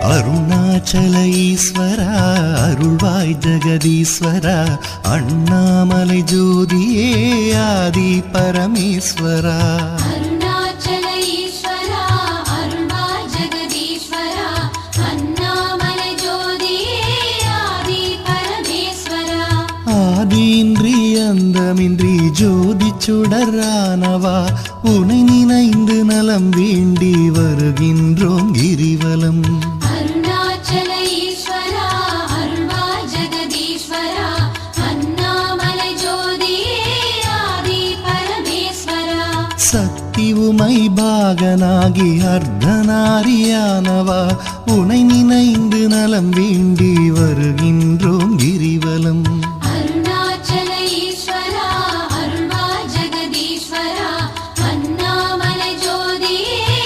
அருணாச்சல ஈஸ்வரா அருள்வாய் ஜெகதீஸ்வரா அண்ணாமலை ஜோதியே ஆதி பரமேஸ்வரா. அருணாச்சல ஈஸ்வரா அருள்வாய் ஜெகதீஸ்வரா அண்ணாமலை ஜோதியே ஆதி பரமேஸ்வரா. ஆதியின்றி அந்தமின்றி ஜோதி சுடரானவா உனை நினைந்து நலம் வேண்டி வருகின்றோம் கிரிவலம். அருணாச்சல ஈஸ்வரா அருள்வாய் ஜெகதீஸ்வரா அண்ணாமலை ஜோதியே ஆதி பரமேஸ்வரா. சக்தி உமை பாகனாகி அர்த்தநாரியானவா உனை நினைந்து நலம் வேண்டி வருகின்றோம்